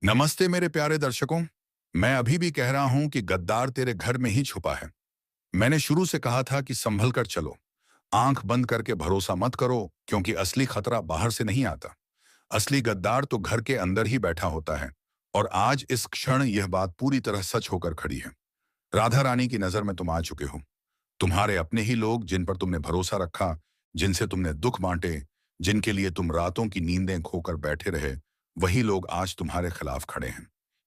नमस्ते मेरे प्यारे दर्शकों। मैं अभी भी कह रहा हूं कि गद्दार तेरे घर में ही छुपा है। मैंने शुरू से कहा था कि संभल कर चलो, आंख बंद करके भरोसा मत करो, क्योंकि असली खतरा बाहर से नहीं आता। असली गद्दार तो घर के अंदर ही बैठा होता है। और आज इस क्षण यह बात पूरी तरह सच होकर खड़ी है। राधा रानी की नजर में तुम आ चुके हो। तुम्हारे अपने ही लोग, जिन पर तुमने भरोसा रखा, जिनसे तुमने दुख बांटे, जिनके लिए तुम रातों की नींदें खोकर बैठे रहे, वही लोग आज तुम्हारे खिलाफ खड़े हैं।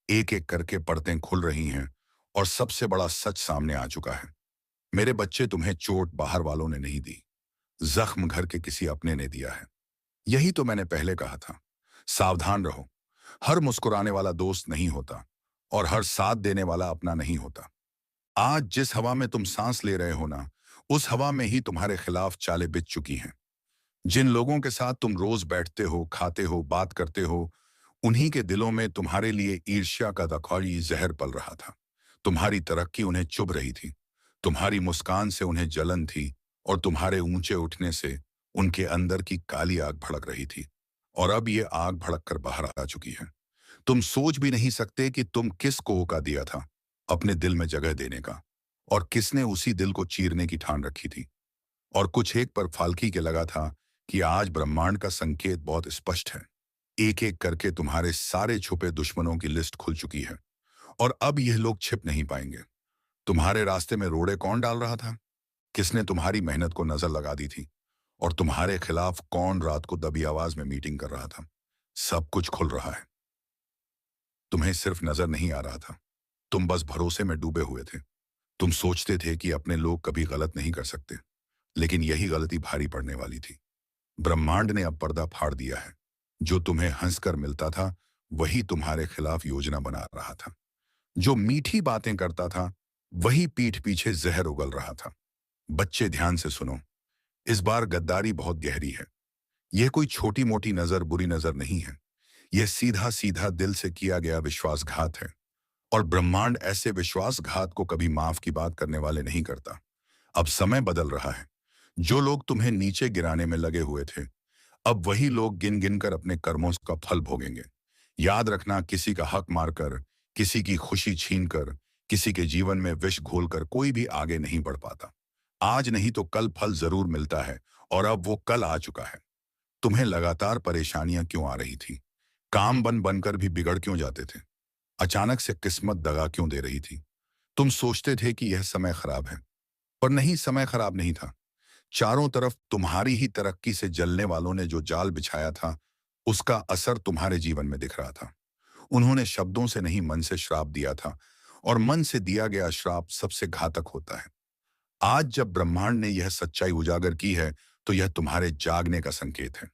एक एक करके परतें खुल रही हैं और सबसे बड़ा सच सामने आ चुका है। मेरे बच्चे, तुम्हें चोट बाहर वालों ने नहीं दी, जख्म घर के किसी अपने ने दिया है। यही तो मैंने पहले कहा था। सावधान रहो। हर मुस्कुराने वाला दोस्त नहीं होता और हर साथ देने वाला अपना नहीं होता। आज जिस हवा में तुम सांस ले रहे हो ना, उस हवा में ही तुम्हारे खिलाफ चालें बिछ चुकी हैं। जिन लोगों के साथ तुम रोज बैठते हो, खाते हो, बात करते हो, उन्हीं के दिलों में तुम्हारे लिए ईर्ष्या का दखौरी जहर पल रहा था। तुम्हारी तरक्की उन्हें चुभ रही थी। तुम्हारी मुस्कान से उन्हें जलन थी और तुम्हारे ऊंचे उठने से उनके अंदर की काली आग भड़क रही थी। और अब ये आग भड़क कर बाहर आ चुकी है। तुम सोच भी नहीं सकते कि तुम किस को होका दिया था अपने दिल में जगह देने का, और किसने उसी दिल को चीरने की ठान रखी थी। और कुछ एक पर फाल्की के लगा था कि आज ब्रह्मांड का संकेत बहुत स्पष्ट है। एक एक करके तुम्हारे सारे छुपे दुश्मनों की लिस्ट खुल चुकी है और अब यह लोग छिप नहीं पाएंगे। तुम्हारे रास्ते में रोड़े कौन डाल रहा था, किसने तुम्हारी मेहनत को नजर लगा दी थी, और तुम्हारे खिलाफ कौन रात को दबी आवाज में मीटिंग कर रहा था, सब कुछ खुल रहा है। तुम्हें सिर्फ नजर नहीं आ रहा था, तुम बस भरोसे में डूबे हुए थे। तुम सोचते थे कि अपने लोग कभी गलत नहीं कर सकते, लेकिन यही गलती भारी पड़ने वाली थी। ब्रह्मांड ने अब पर्दा फाड़ दिया है। जो तुम्हें हंसकर मिलता था, वही तुम्हारे खिलाफ योजना बना रहा था। जो मीठी बातें करता था, वही पीठ पीछे जहर उगल रहा था। बच्चे, ध्यान से सुनो। इस बार गद्दारी बहुत गहरी है। यह कोई छोटी मोटी नजर, बुरी नजर नहीं है। यह सीधा सीधा दिल से किया गया विश्वासघात है। और ब्रह्मांड ऐसे विश्वासघात को कभी माफ की बात करने वाले नहीं करता। अब समय बदल रहा है। जो लोग तुम्हें नीचे गिराने में लगे हुए थे, अब वही लोग गिन गिन कर अपने कर्मों का फल भोगेंगे। याद रखना, किसी का हक मारकर, किसी की खुशी छीनकर, किसी के जीवन में विष घोलकर कोई भी आगे नहीं बढ़ पाता। आज नहीं तो कल फल जरूर मिलता है, और अब वो कल आ चुका है। तुम्हें लगातार परेशानियां क्यों आ रही थी? काम बन बनकर भी बिगड़ क्यों जाते थे? अचानक से किस्मत दगा क्यों दे रही थी? तुम सोचते थे कि यह समय खराब है, पर नहीं, समय खराब नहीं था। चारों तरफ तुम्हारी ही तरक्की से जलने वालों ने जो जाल बिछाया था, उसका असर तुम्हारे जीवन में दिख रहा था। उन्होंने शब्दों से नहीं, मन से श्राप दिया था, और मन से दिया गया श्राप सबसे घातक होता है। आज जब ब्रह्मांड ने यह सच्चाई उजागर की है, तो यह तुम्हारे जागने का संकेत है।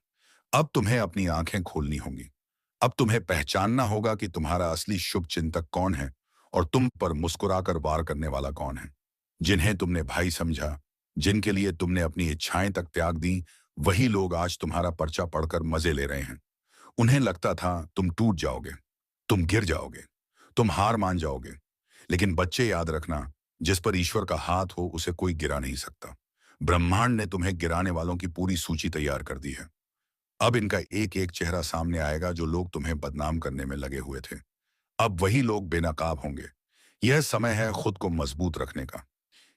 अब तुम्हें अपनी आंखें खोलनी होंगी। अब तुम्हें पहचानना होगा कि तुम्हारा असली शुभ चिंतक कौन है और तुम पर मुस्कुराकर वार करने वाला कौन है। जिन्हें तुमने भाई समझा, जिनके लिए तुमने अपनी इच्छाएं तक त्याग दी, वही लोग आज तुम्हारा पर्चा पढ़कर मजे ले रहे हैं। उन्हें लगता था तुम टूट जाओगे, तुम गिर जाओगे, तुम हार मान जाओगे। लेकिन बच्चे, याद रखना, जिस पर ईश्वर का हाथ हो, उसे कोई गिरा नहीं सकता। ब्रह्मांड ने तुम्हें गिराने वालों की पूरी सूची तैयार कर दी है। अब इनका एक एक चेहरा सामने आएगा। जो लोग तुम्हें बदनाम करने में लगे हुए थे, अब वही लोग बेनकाब होंगे। यह समय है खुद को मजबूत रखने का।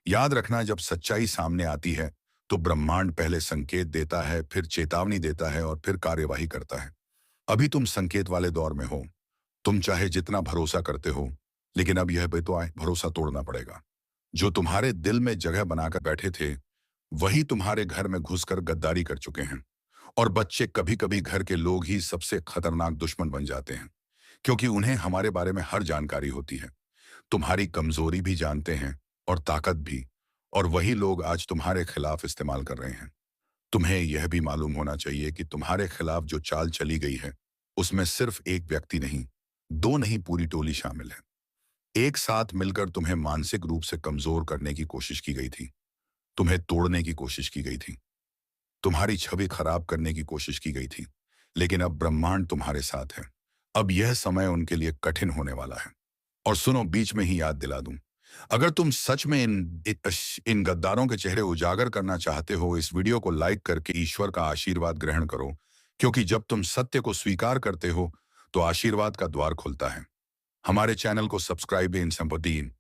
याद रखना, जब सच्चाई सामने आती है, तो ब्रह्मांड पहले संकेत देता है, फिर चेतावनी देता है और फिर कार्यवाही करता है। अभी तुम संकेत वाले दौर में हो। तुम चाहे जितना भरोसा करते हो, लेकिन अब यह भी तो आए, भरोसा तोड़ना पड़ेगा। जो तुम्हारे दिल में जगह बनाकर बैठे थे, वही तुम्हारे घर में घुसकर गद्दारी कर चुके हैं। और बच्चे, कभी कभी घर के लोग ही सबसे खतरनाक दुश्मन बन जाते हैं, क्योंकि उन्हें हमारे बारे में हर जानकारी होती है। तुम्हारी कमजोरी भी जानते हैं और ताकत भी। और वही लोग आज तुम्हारे खिलाफ इस्तेमाल कर रहे हैं। तुम्हें यह भी मालूम होना चाहिए कि तुम्हारे खिलाफ जो चाल चली गई है, उसमें सिर्फ एक व्यक्ति नहीं, दो नहीं, पूरी टोली शामिल है। एक साथ मिलकर तुम्हें मानसिक रूप से कमजोर करने की कोशिश की गई थी। तुम्हें तोड़ने की कोशिश की गई थी। तुम्हारी छवि खराब करने की कोशिश की गई थी। लेकिन अब ब्रह्मांड तुम्हारे साथ है। अब यह समय उनके लिए कठिन होने वाला है। और सुनो, बीच में ही याद दिला दूं, अगर तुम सच में इन गद्दारों के चेहरे उजागर करना चाहते हो, इस वीडियो को लाइक करके ईश्वर का आशीर्वाद ग्रहण करो। क्योंकि जब तुम सत्य को स्वीकार करते हो, तो आशीर्वाद का द्वार खुलता है। हमारे चैनल को सब्सक्राइब इन संपत्ति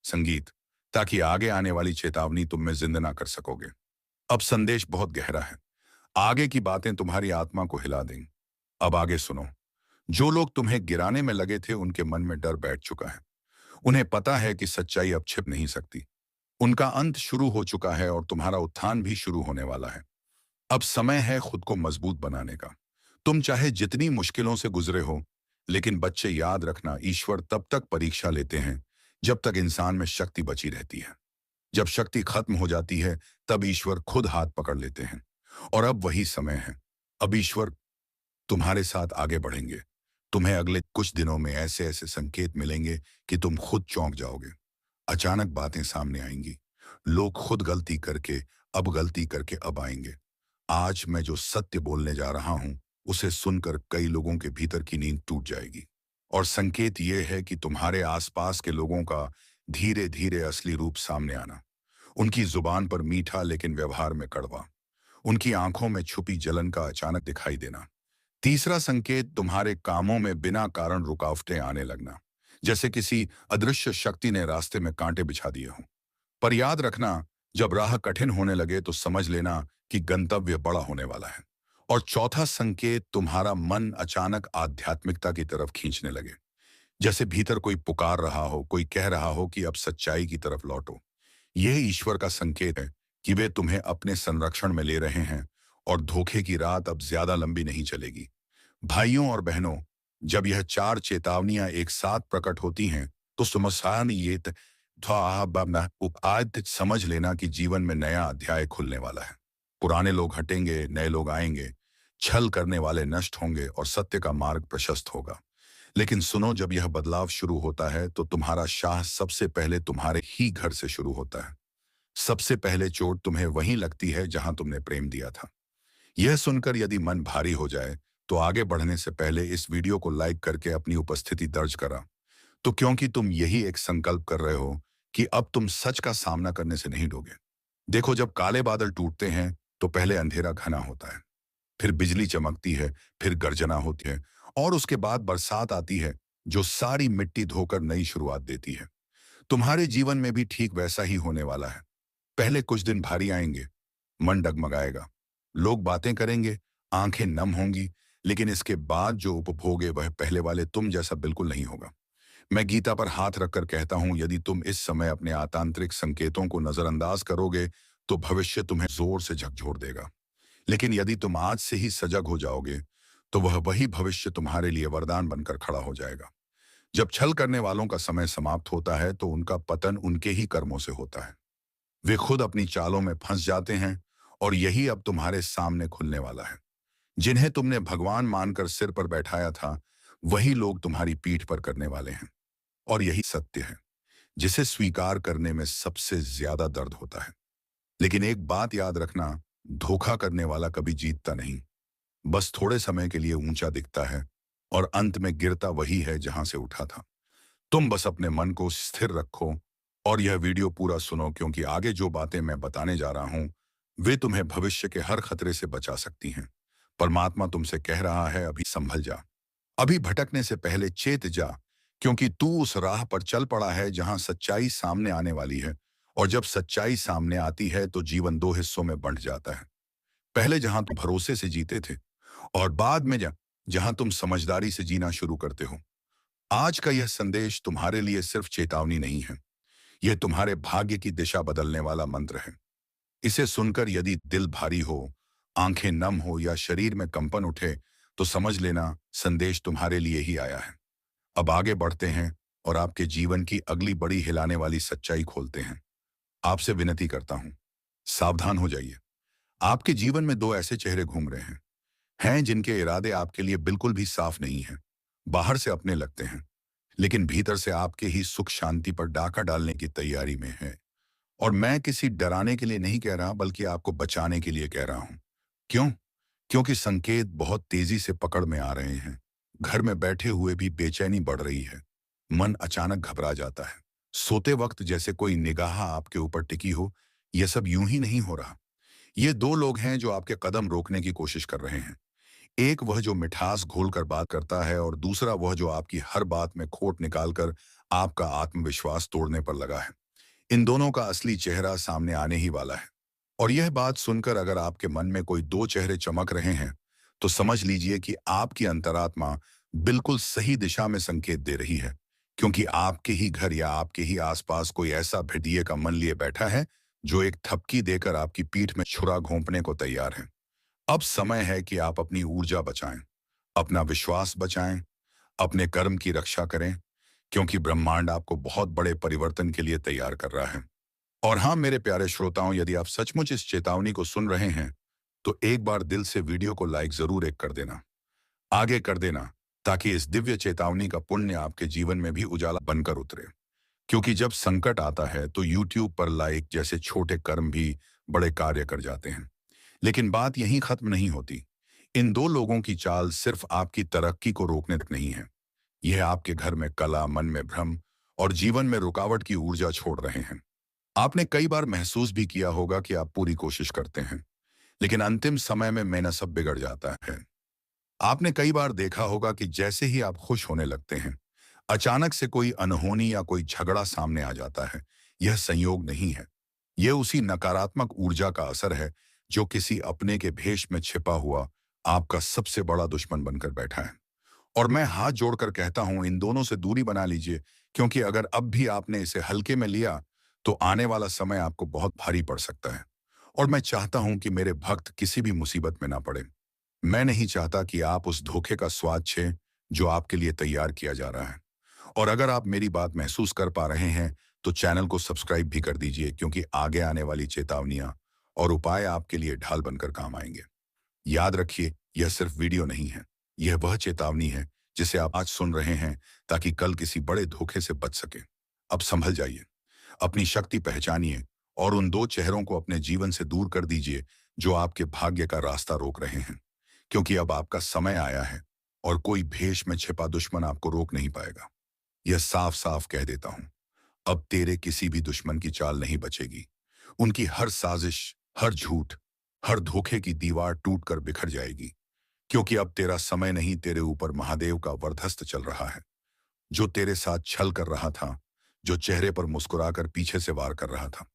संगीत, ताकि आगे आने वाली चेतावनी तुम में जिंदा ना कर सकोगे। अब संदेश बहुत गहरा है। आगे की बातें तुम्हारी आत्मा को हिला देंगी। अब आगे सुनो। जो लोग तुम्हें गिराने में लगे थे उनके मन में डर बैठ चुका है। उन्हें पता है कि सच्चाई अब छिप नहीं सकती। उनका अंत शुरू हो चुका है और तुम्हारा उत्थान भी शुरू होने वाला है। अब समय है खुद को मजबूत बनाने का। तुम चाहे जितनी मुश्किलों से गुजरे हो, लेकिन बच्चे याद रखना, ईश्वर तब तक परीक्षा लेते हैं जब तक इंसान में शक्ति बची रहती है। जब शक्ति खत्म हो जाती है तब ईश्वर खुद हाथ पकड़ लेते हैं। और अब वही समय है। अब ईश्वर तुम्हारे साथ आगे बढ़ेंगे। तुम्हें अगले कुछ दिनों में ऐसे ऐसे संकेत मिलेंगे कि तुम खुद चौंक जाओगे। अचानक बातें सामने आएंगी। लोग खुद गलती करके अब आएंगे। आज मैं जो सत्य बोलने जा रहा हूं, उसे सुनकर कई लोगों के भीतर की नींद टूट जाएगी। और संकेत यह है कि तुम्हारे आसपास के लोगों का धीरे धीरे असली रूप सामने आना। उनकी जुबान पर मीठा लेकिन व्यवहार में कड़वा। उनकी आंखों में छुपी जलन का अचानक दिखाई देना। तीसरा संकेत, तुम्हारे कामों में बिना कारण रुकावटें आने लगना, जैसे किसी अदृश्य शक्ति ने रास्ते में कांटे बिछा दिए हों। पर याद रखना, जब राह कठिन होने लगे तो समझ लेना कि गंतव्य बड़ा होने वाला है। और चौथा संकेत, तुम्हारा मन अचानक आध्यात्मिकता की तरफ खींचने लगे, जैसे भीतर कोई पुकार रहा हो, कोई कह रहा हो कि अब सच्चाई की तरफ लौटो। यह ईश्वर का संकेत है कि वे तुम्हें अपने संरक्षण में ले रहे हैं और धोखे की रात अब ज्यादा लंबी नहीं चलेगी। भाइयों और बहनों, जब यह चार चेतावनियां एक साथ प्रकट होती हैं, तो सुमसान ये आज समझ लेना कि जीवन में नया अध्याय खुलने वाला है। पुराने लोग हटेंगे, नए लोग आएंगे, छल करने वाले नष्ट होंगे और सत्य का मार्ग प्रशस्त होगा। लेकिन सुनो, जब यह बदलाव शुरू होता है तो तुम्हारा शाह सबसे पहले तुम्हारे ही घर से शुरू होता है। सबसे पहले चोट तुम्हें वहीं लगती है जहां तुमने प्रेम दिया था। यह सुनकर यदि मन भारी हो जाए तो आगे बढ़ने से पहले इस वीडियो को लाइक करके अपनी उपस्थिति दर्ज करा। तो क्योंकि तुम यही एक संकल्प कर रहे हो कि अब तुम सच का सामना करने से नहीं डरोगे। देखो, जब काले बादल टूटते हैं तो पहले अंधेरा घना होता है, फिर बिजली चमकती है, फिर गर्जना होती है और उसके बाद बरसात आती है जो सारी मिट्टी धोकर नई शुरुआत देती है। तुम्हारे जीवन में भी ठीक वैसा ही होने वाला है। पहले कुछ दिन भारी आएंगे, मन डगमगाएगा, लोग बातें करेंगे, आंखें नम होंगी, लेकिन इसके बाद जो उपभोग है वह पहले वाले तुम जैसा बिल्कुल नहीं होगा। मैं गीता पर हाथ रखकर कहता हूं, यदि तुम इस समय अपने आंतरिक संकेतों को नजरअंदाज करोगे तो भविष्य तुम्हें जोर से झकझोर देगा। लेकिन यदि तुम आज से ही सजग हो जाओगे तो वह वही भविष्य तुम्हारे लिए वरदान बनकर खड़ा हो जाएगा। जब छल करने वालों का समय समाप्त होता है तो उनका पतन उनके ही कर्मों से होता है। वे खुद अपनी चालों में फंस जाते हैं और यही अब तुम्हारे सामने खुलने वाला है। जिन्हें तुमने भगवान मानकर सिर पर बैठाया था, वही लोग तुम्हारी पीठ पर करने वाले हैं। और यही सत्य है जिसे स्वीकार करने में सबसे ज्यादा दर्द होता है। लेकिन एक बात याद रखना, धोखा करने वाला कभी जीतता नहीं, बस थोड़े समय के लिए ऊंचा दिखता है और अंत में गिरता वही है जहां से उठा था। तुम बस अपने मन को स्थिर रखो और यह वीडियो पूरा सुनो, क्योंकि आगे जो बातें मैं बताने जा रहा हूं वे तुम्हें भविष्य के हर खतरे से बचा सकती हैं। परमात्मा तुमसे कह रहा है, अभी संभल जा। अभी भटकने से पहले चेत जा, क्योंकि तू उस राह पर चल पड़ा है जहां सच्चाई सामने आने वाली है। और जब सच्चाई सामने आती है तो जीवन दो हिस्सों में बंट जाता है। पहले जहां तुम भरोसे से जीते थे और बाद में जहां तुम समझदारी से जीना शुरू करते हो। आज का यह संदेश तुम्हारे लिए सिर्फ चेतावनी नहीं है, यह तुम्हारे भाग्य की दिशा बदलने वाला मंत्र है। इसे सुनकर यदि दिल भारी हो, आंखें नम हो या शरीर में कंपन उठे, तो समझ लेना संदेश तुम्हारे लिए ही आया है। अब आगे बढ़ते हैं और आपके जीवन की अगली बड़ी हिलाने वाली सच्चाई खोलते हैं। आपसे विनती करता हूं, सावधान हो जाइए। आपके जीवन में दो ऐसे चेहरे घूम रहे हैं जिनके इरादे आपके लिए बिल्कुल भी साफ नहीं हैं। बाहर से अपने लगते हैं, लेकिन भीतर से आपके ही सुख शांति पर डाका डालने की तैयारी में है। और मैं किसी डराने के लिए नहीं कह रहा, बल्कि आपको बचाने के लिए कह रहा हूं। क्यों? क्योंकि संकेत बहुत तेजी से पकड़ में आ रहे हैं। घर में बैठे हुए भी बेचैनी बढ़ रही है। मन अचानक घबरा जाता है। सोते वक्त जैसे कोई निगाह आपके ऊपर टिकी हो। यह सब यूं ही नहीं हो रहा। ये दो लोग हैं जो आपके कदम रोकने की कोशिश कर रहे हैं। एक वह जो मिठास घोलकर बात करता है और दूसरा वह जो आपकी हर बात में खोट निकालकर आपका आत्मविश्वास तोड़ने पर लगा है। इन दोनों का असली चेहरा सामने आने ही वाला है। और यह बात सुनकर अगर आपके मन में कोई दो चेहरे चमक रहे हैं, तो समझ लीजिए कि आपकी अंतरात्मा बिल्कुल सही दिशा में संकेत दे रही है, क्योंकि आपके ही घर या आपके ही आसपास कोई ऐसा भेदिए का मन लिए बैठा है, जो एक थपकी देकर आपकी पीठ में छुरा घोंपने को तैयार है। अब समय है कि आप अपनी ऊर्जा बचाएं, अपना विश्वास बचाएं, अपने कर्म की रक्षा करें, क्योंकि ब्रह्मांड आपको बहुत बड़े परिवर्तन के लिए तैयार कर रहा है। और हाँ मेरे प्यारे श्रोताओं, यदि आप सचमुच इस चेतावनी को सुन रहे हैं, तो एक बार दिल से वीडियो को लाइक जरूर एक कर देना, आगे कर देना, ताकि इस दिव्य चेतावनी का पुण्य आपके जीवन में भी उजाला बनकर उतरे। क्योंकि जब संकट आता है तो यूट्यूब पर लाइक जैसे छोटे कर्म भी बड़े कार्य कर जाते हैं। लेकिन बात यहीं खत्म नहीं होती। इन दो लोगों की चाल सिर्फ आपकी तरक्की को रोकने तक नहीं है, यह आपके घर में कला, मन में भ्रम और जीवन में रुकावट की ऊर्जा छोड़ रहे हैं। आपने कई बार महसूस भी किया होगा कि आप पूरी कोशिश करते हैं, लेकिन अंतिम समय में मेहनत सब बिगड़ जाता है। आपने कई बार देखा होगा कि जैसे ही आप खुश होने लगते हैं, अचानक से कोई अनहोनी या कोई झगड़ा सामने आ जाता है। यह संयोग नहीं है, यह उसी नकारात्मक ऊर्जा का असर है जो किसी अपने के भेष में छिपा हुआ आपका सबसे बड़ा दुश्मन बनकर बैठा है। और मैं हाथ जोड़कर कहता हूं, इन दोनों से दूरी बना लीजिए, क्योंकि अगर अब भी आपने इसे हल्के में लिया, तो आने वाला समय आपको बहुत भारी पड़ सकता है। और मैं चाहता हूं कि मेरे भक्त किसी भी मुसीबत में ना पड़े। मैं नहीं चाहता कि आप उस धोखे का स्वाद छें जो आपके लिए तैयार किया जा रहा है। और अगर आप मेरी बात महसूस कर पा रहे हैं, तो चैनल को सब्सक्राइब भी कर दीजिए, क्योंकि आगे आने वाली चेतावनियां और उपाय आपके लिए ढाल बनकर काम आएंगे। याद रखिए, यह सिर्फ वीडियो नहीं है, यह वह चेतावनी है जिसे आप आज सुन रहे हैं, ताकि कल किसी बड़े धोखे से बच सके। अब संभल जाइए, अपनी शक्ति पहचानिए और उन दो चेहरों को अपने जीवन से दूर कर दीजिए जो आपके भाग्य का रास्ता रोक रहे हैं। क्योंकि अब आपका समय आया है और कोई भेष में छिपा दुश्मन आपको रोक नहीं पाएगा। यह साफ साफ कह देता हूं, अब तेरे किसी भी दुश्मन की चाल नहीं बचेगी। उनकी हर साजिश, हर झूठ, हर धोखे की दीवार टूटकर बिखर जाएगी। क्योंकि अब तेरा समय नहीं, तेरे ऊपर महादेव का वरदहस्त चल रहा है, जो तेरे साथ छल कर रहा था, जो चेहरे पर मुस्कुराकर पीछे से वार कर रहा था,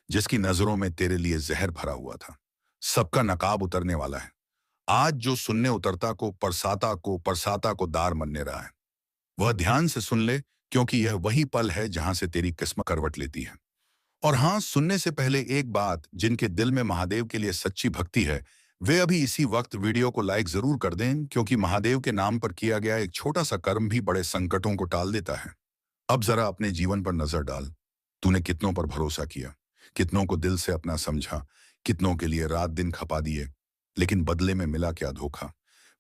जिसकी नजरों में तेरे लिए जहर भरा हुआ था। सबका नकाब उतरने वाला है। आज जो सुनने उतरता को दार मनने रहा है, वह ध्यान से सुन ले, क्योंकि यह वही पल है जहां से तेरी किस्मत करवट लेती है। और हाँ, सुनने से पहले एक बात, जिनके दिल में महादेव के लिए सच्ची भक्ति है, वे अभी इसी वक्त वीडियो को लाइक जरूर कर दें, क्योंकि महादेव के नाम पर किया गया एक छोटा सा कर्म भी बड़े संकटों को टाल देता है। अब जरा अपने जीवन पर नजर डाल। तूने कितनों पर भरोसा किया, कितनों को दिल से अपना समझा, कितनों के लिए रात दिन खपा दिए, लेकिन बदले में मिला क्या धोखा,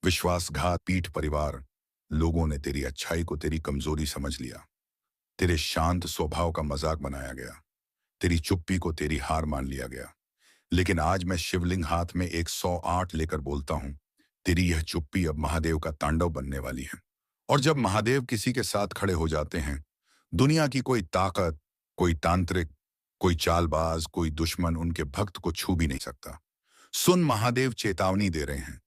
विश्वासघात, पीठ परिवार। लोगों ने तेरी अच्छाई को तेरी कमजोरी समझ लिया, तेरे शांत स्वभाव का मजाक बनाया गया, तेरी चुप्पी को तेरी हार मान लिया गया। लेकिन आज मैं शिवलिंग हाथ में 108 लेकर बोलता हूं, तेरी यह चुप्पी अब महादेव का तांडव बनने वाली है। और जब महादेव किसी के साथ खड़े हो जाते हैं, दुनिया की कोई ताकत, कोई तांत्रिक, कोई चालबाज, कोई दुश्मन उनके भक्त को छू भी नहीं सकता। सुन, महादेव चेतावनी दे रहे हैं।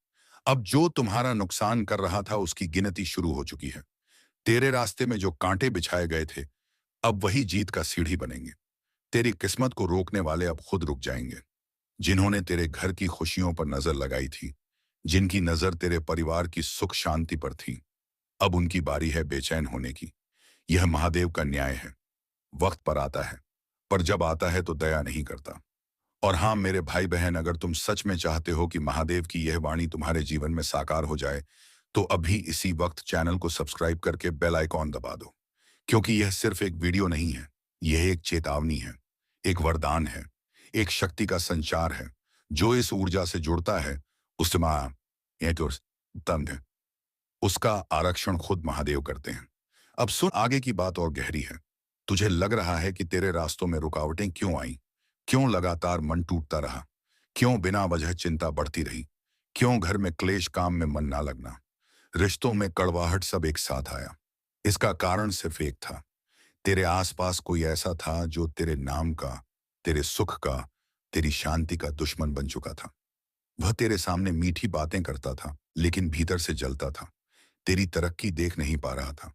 अब जो तुम्हारा नुकसान कर रहा था, उसकी गिनती शुरू हो चुकी है। तेरे रास्ते में जो कांटे बिछाए गए थे, अब वही जीत का सीढ़ी बनेंगे। तेरी किस्मत को रोकने वाले अब खुद रुक जाएंगे। जिन्होंने तेरे घर की खुशियों पर नजर लगाई थी, जिनकी नजर तेरे परिवार की सुख शांति पर थी, अब उनकी बारी है बेचैन होने की। यह महादेव का न्याय है। वक्त पर आता है, पर जब आता है तो दया नहीं करता। और हाँ मेरे भाई बहन, अगर तुम सच में चाहते हो कि महादेव की यह वाणी तुम्हारे जीवन में साकार हो जाए, तो अभी इसी वक्त चैनल को सब्सक्राइब करके बेल आइकॉन दबा दो। क्योंकि यह सिर्फ एक वीडियो नहीं है, यह एक चेतावनी है, एक वरदान है, एक शक्ति का संचार है। जो इस ऊर्जा से जुड़ता है, उसमें एक तंग है, उसका आरक्षण खुद महादेव करते हैं। अब सुन, आगे की बात और गहरी है। तुझे लग रहा है कि तेरे रास्तों में रुकावटें क्यों आई, क्यों लगातार मन टूटता रहा, क्यों बिना वजह चिंता बढ़ती रही, क्यों घर में क्लेश, काम में मन ना लगना, रिश्तों में कड़वाहट, सब एक साथ आया। इसका कारण सिर्फ एक था, तेरे आसपास कोई ऐसा था जो तेरे नाम का, तेरे सुख का, तेरी शांति का दुश्मन बन चुका था। वह तेरे सामने मीठी बातें करता था, लेकिन भीतर से जलता था। तेरी तरक्की देख नहीं पा रहा था।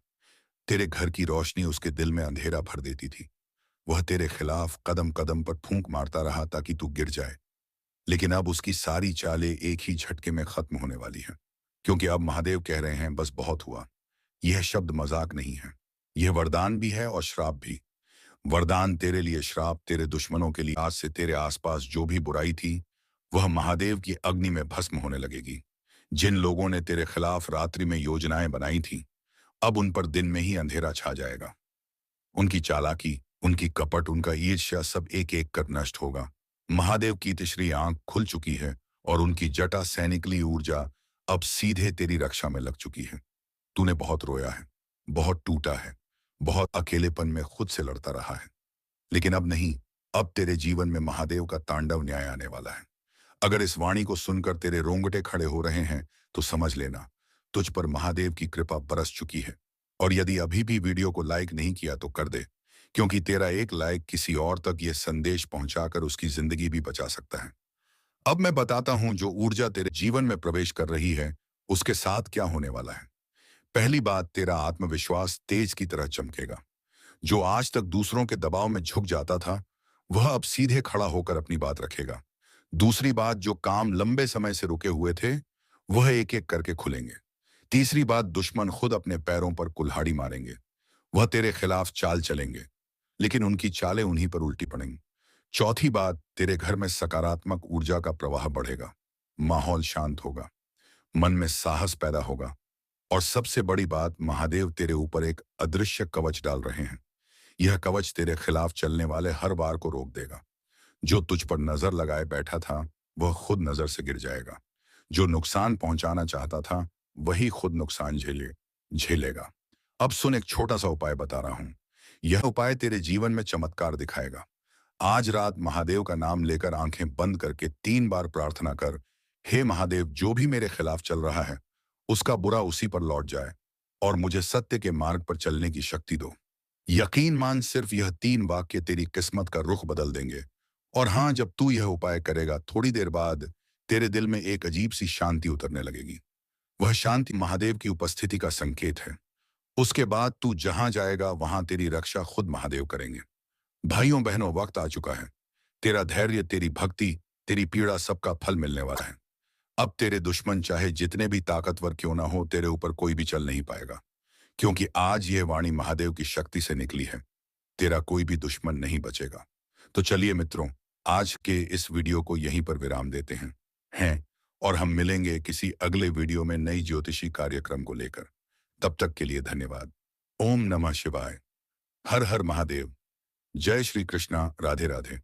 तेरे घर की रोशनी उसके दिल में अंधेरा भर देती थी। वह तेरे खिलाफ कदम कदम पर फूंक मारता रहा ताकि तू गिर जाए। लेकिन अब उसकी सारी चालें एक ही झटके में खत्म होने वाली हैं, क्योंकि अब महादेव कह रहे हैं, बस बहुत हुआ। यह शब्द मजाक नहीं है। यह वरदान भी है और श्राप भी। वरदान तेरे लिए, श्राप तेरे दुश्मनों के लिए। आज से तेरे आसपास जो भी बुराई थी, वह महादेव की अग्नि में भस्म होने लगेगी। जिन लोगों ने तेरे खिलाफ रात्रि में योजनाएं बनाई थी, अब उन पर दिन में ही अंधेरा छा जाएगा। उनकी चालाकी, उनकी कपट, उनका ईर्ष्या सब एक एक कर नष्ट होगा। महादेव की तीसरी आंख खुल चुकी है और उनकी जटा सैनिकली ऊर्जा अब सीधे तेरी रक्षा में लग चुकी है। तूने बहुत रोया है, बहुत टूटा है, बहुत अकेलेपन में खुद से लड़ता रहा है। लेकिन अब नहीं। अब तेरे जीवन में महादेव का तांडव न्याय आने वाला है। अगर इस वाणी को सुनकर तेरे रोंगटे खड़े हो रहे हैं, तो समझ लेना, तुझ पर महादेव की कृपा बरस चुकी है। और यदि अभी भी वीडियो को लाइक नहीं किया तो कर दे, क्योंकि तेरा एक लाइक किसी और तक यह संदेश पहुंचाकर उसकी जिंदगी भी बचा सकता है। अब मैं बताता हूं, जो ऊर्जा तेरे जीवन में प्रवेश कर रही है, उसके साथ क्या होने वाला है। पहली बात, तेरा आत्मविश्वास तेज की तरह चमकेगा। जो आज तक दूसरों के दबाव में झुक जाता था, वह अब सीधे खड़ा होकर अपनी बात रखेगा। दूसरी बात, जो काम लंबे समय से रुके हुए थे, वह एक एक करके खुलेंगे। तीसरी बात, दुश्मन खुद अपने पैरों पर कुल्हाड़ी मारेंगे। वह तेरे खिलाफ चाल चलेंगे, लेकिन उनकी चालें उन्हीं पर उल्टी पड़ेंगी। चौथी बात, तेरे घर में सकारात्मक ऊर्जा का प्रवाह बढ़ेगा। माहौल शांत होगा, मन में साहस पैदा होगा। और सबसे बड़ी बात, महादेव तेरे ऊपर एक अदृश्य कवच डाल रहे हैं। यह कवच तेरे खिलाफ चलने वाले हर वार को रोक देगा। जो तुझ पर नजर लगाए बैठा था, वह खुद नजर से गिर जाएगा। जो नुकसान पहुंचाना चाहता था, वही खुद नुकसान झेलेगा। अब सुन, एक छोटा सा उपाय बता रहा हूं। यह उपाय तेरे जीवन में चमत्कार दिखाएगा। आज रात महादेव का नाम लेकर आंखें बंद करके 3 बार प्रार्थना कर, हे महादेव, जो भी मेरे खिलाफ चल रहा है, उसका बुरा उसी पर लौट जाए और मुझे सत्य के मार्ग पर चलने की शक्ति दो। यकीन मान, सिर्फ यह 3 वाक्य तेरी किस्मत का रुख बदल देंगे। और हाँ, जब तू यह उपाय करेगा, थोड़ी देर बाद तेरे दिल में एक अजीब सी शांति उतरने लगेगी। वह शांति महादेव की उपस्थिति का संकेत है। उसके बाद तू जहां जाएगा, वहां तेरी रक्षा खुद महादेव करेंगे। भाइयों बहनों, वक्त आ चुका है। तेरा धैर्य, तेरी भक्ति, तेरी पीड़ा, सबका फल मिलने वाला है। अब तेरे दुश्मन चाहे जितने भी ताकतवर क्यों ना हो, तेरे ऊपर कोई भी चल नहीं पाएगा, क्योंकि आज यह वाणी महादेव की शक्ति से निकली है। तेरा कोई भी दुश्मन नहीं बचेगा। तो चलिए मित्रों, आज के इस वीडियो को यहीं पर विराम देते हैं और हम मिलेंगे किसी अगले वीडियो में नई ज्योतिषी कार्यक्रम को लेकर। तब तक के लिए धन्यवाद। ओम नमः शिवाय। हर हर महादेव। जय श्री कृष्णा। राधे राधे।